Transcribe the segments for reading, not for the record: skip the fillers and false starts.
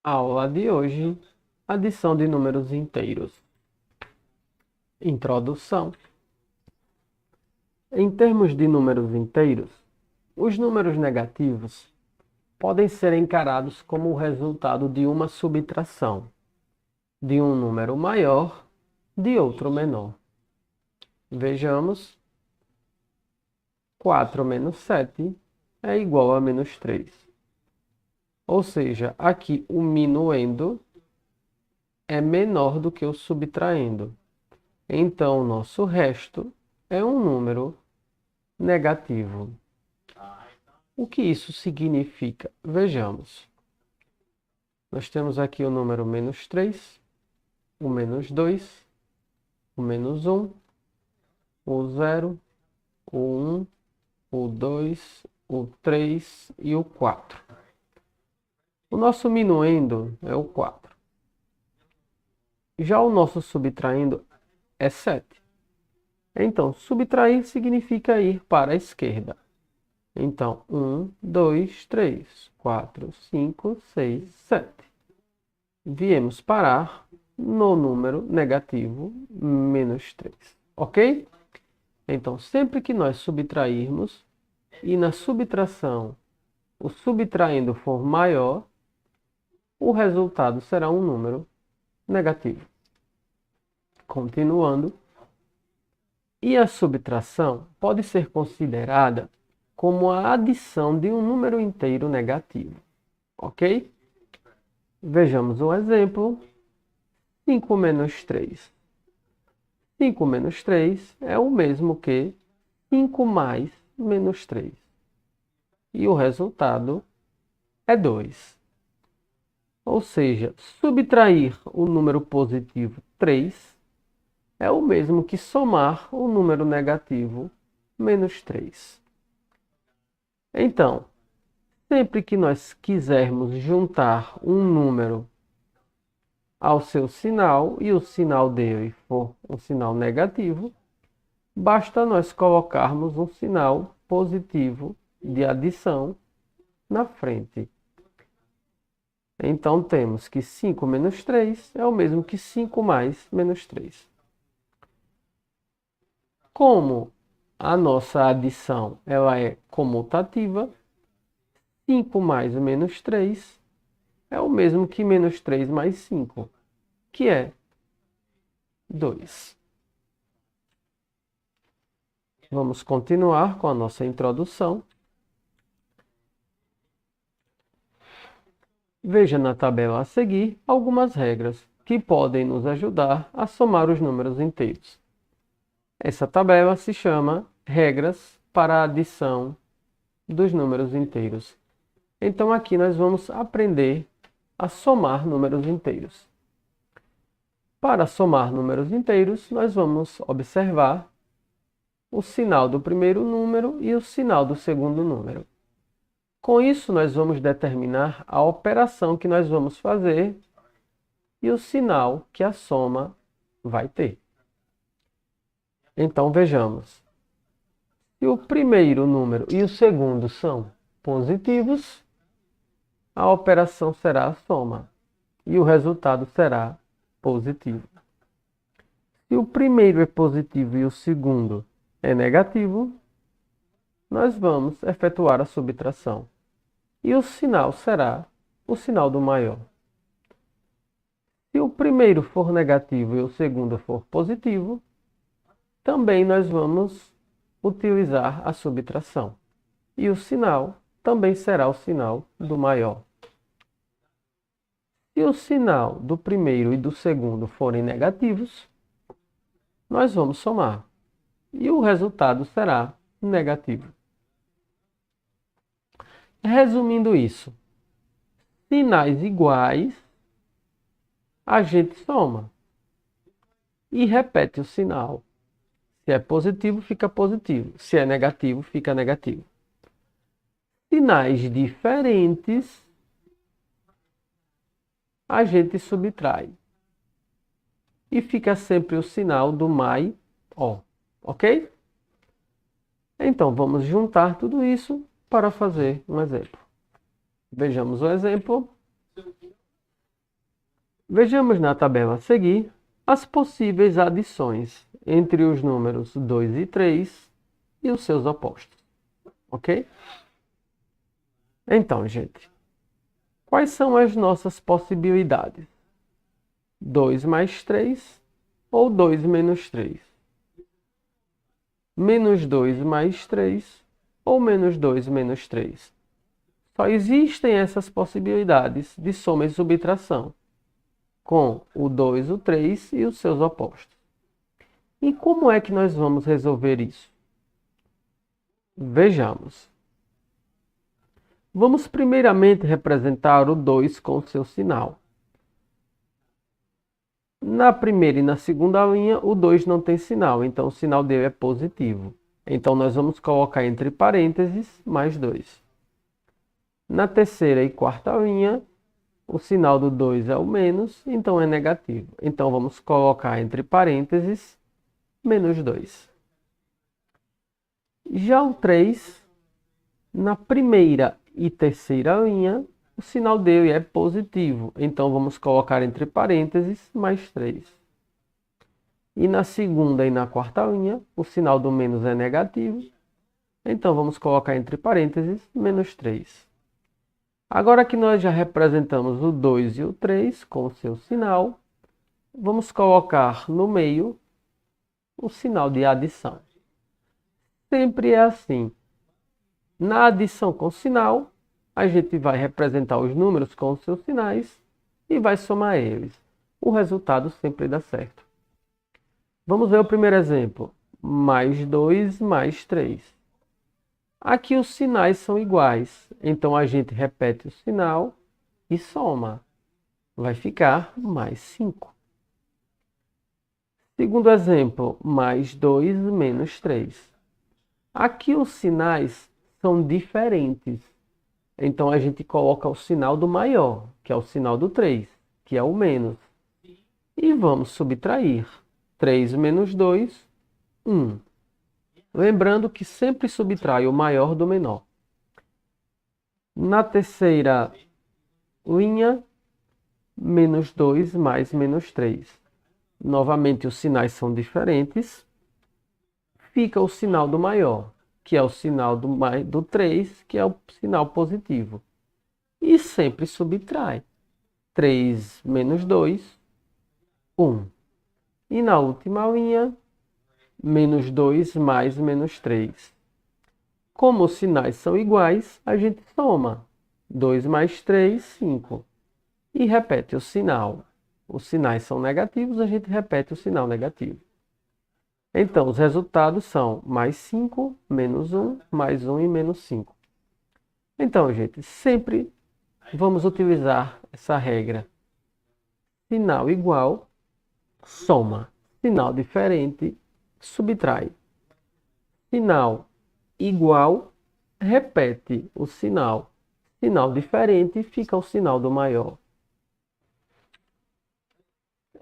Aula de hoje: adição de números inteiros. Introdução. Em termos de números inteiros, os números negativos podem ser encarados como o resultado de uma subtração de um número maior de outro menor. Vejamos: 4 menos 7 é igual a menos 3. Ou seja, aqui o minuendo é menor do que o subtraindo. Então, o nosso resto é um número negativo. O que isso significa? Vejamos. Nós temos aqui o número menos 3, o menos 2, o menos 1, o 0, o 1, o 2, o 3 e o 4. O nosso minuendo é o 4. Já o nosso subtraindo é 7. Então, subtrair significa ir para a esquerda. Então, 1, 2, 3, 4, 5, 6, 7. Viemos parar no número negativo menos 3. Ok? Então, sempre que nós subtrairmos e na subtração o subtraindo for maior, o resultado será um número negativo. Continuando. E a subtração pode ser considerada como a adição de um número inteiro negativo. Ok? Vejamos um exemplo. 5 menos 3. 5 menos 3 é o mesmo que 5 mais menos 3. E o resultado é 2. Ou seja, subtrair o número positivo 3 é o mesmo que somar o número negativo menos 3. Então, sempre que nós quisermos juntar um número ao seu sinal e o sinal dele for um sinal negativo, basta nós colocarmos um sinal positivo de adição na frente. Então temos que 5 menos 3 é o mesmo que 5 mais menos 3. Como a nossa adição ela é comutativa, 5 mais menos 3 é o mesmo que menos 3 mais 5, que é 2. Vamos continuar com a nossa introdução. Veja na tabela a seguir algumas regras que podem nos ajudar a somar os números inteiros. Essa tabela se chama Regras para a adição dos números inteiros. Então aqui nós vamos aprender a somar números inteiros. Para somar números inteiros, nós vamos observar o sinal do primeiro número e o sinal do segundo número. Com isso, nós vamos determinar a operação que nós vamos fazer e o sinal que a soma vai ter. Então, vejamos. Se o primeiro número e o segundo são positivos, a operação será a soma e o resultado será positivo. Se o primeiro é positivo e o segundo é negativo, nós vamos efetuar a subtração. E o sinal será o sinal do maior. Se o primeiro for negativo e o segundo for positivo, também nós vamos utilizar a subtração. E o sinal também será o sinal do maior. Se o sinal do primeiro e do segundo forem negativos, nós vamos somar. E o resultado será negativo. Resumindo isso, sinais iguais, a gente soma e repete o sinal. Se é positivo, fica positivo. Se é negativo, fica negativo. Sinais diferentes, a gente subtrai. E fica sempre o sinal do maior. Ok? Então, vamos juntar tudo isso para fazer um exemplo. Vejamos o exemplo. Vejamos na tabela a seguir as possíveis adições entre os números 2 e 3 e os seus opostos. Ok? Então, gente, quais são as nossas possibilidades? 2 mais 3 ou 2 menos 3? Menos 2 mais 3 ou menos 2 menos 3? Só existem essas possibilidades de soma e subtração, com o 2, o 3 e os seus opostos. E como é que nós vamos resolver isso? Vejamos. Vamos primeiramente representar o 2 com seu sinal. Na primeira e na segunda linha, o 2 não tem sinal, então o sinal dele é positivo. Então nós vamos colocar entre parênteses mais 2. Na terceira e quarta linha, o sinal do 2 é o menos, então é negativo. Então vamos colocar entre parênteses menos 2. Já o 3, na primeira e terceira linha, o sinal dele é positivo. Então vamos colocar entre parênteses mais 3. E na segunda e na quarta linha, o sinal do menos é negativo. Então vamos colocar entre parênteses menos 3. Agora que nós já representamos o 2 e o 3 com o seu sinal, vamos colocar no meio o sinal de adição. Sempre é assim. Na adição com sinal, a gente vai representar os números com os seus sinais e vai somar eles. O resultado sempre dá certo. Vamos ver o primeiro exemplo. Mais 2 mais 3. Aqui os sinais são iguais, então a gente repete o sinal e soma. Vai ficar mais 5. Segundo exemplo, mais 2 menos 3. Aqui os sinais são diferentes, então a gente coloca o sinal do maior, que é o sinal do 3, que é o menos. E vamos subtrair. 3 menos 2, 1. Lembrando que sempre subtrai o maior do menor. Na terceira linha, menos 2 mais menos 3. Novamente os sinais são diferentes. Fica o sinal do maior, que é o sinal do 3, que é o sinal positivo. E sempre subtrai. 3 menos 2, 1. E na última linha, menos 2 mais menos 3. Como os sinais são iguais, a gente soma. 2 mais 3, 5. E repete o sinal. Os sinais são negativos, a gente repete o sinal negativo. Então, os resultados são mais 5, menos 1, mais 1 e menos 5. Então, gente, sempre vamos utilizar essa regra. Sinal igual, soma. Sinal diferente, subtrai. Sinal igual, repete o sinal. Sinal diferente, fica o sinal do maior.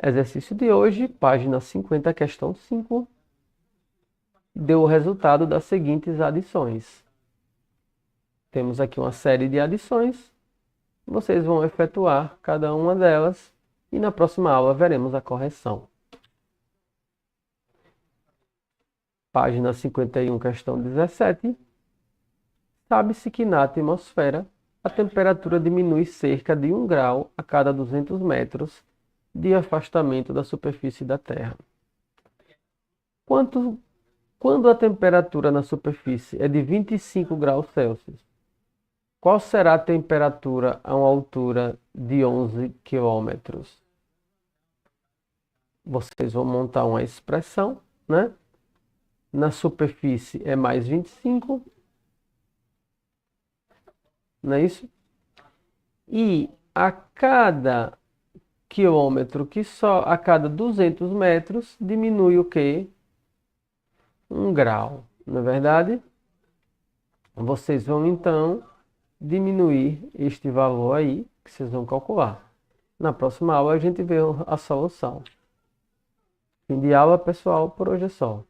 Exercício de hoje, página 50, questão 5. Deu o resultado das seguintes adições. Temos aqui uma série de adições. Vocês vão efetuar cada uma delas e na próxima aula veremos a correção. Página 51, questão 17. Sabe-se que na atmosfera a temperatura diminui cerca de 1 grau a cada 200 metros de afastamento da superfície da Terra. Quando a temperatura na superfície é de 25 graus Celsius, qual será a temperatura a uma altura de 11 quilômetros? Vocês vão montar uma expressão, né? Na superfície é mais 25, não é isso? E a cada quilômetro a cada 200 metros diminui o quê? 1 grau, não é verdade? Vocês vão então diminuir este valor aí, que vocês vão calcular. Na próxima aula a gente vê a solução. Fim de aula, pessoal, por hoje é só.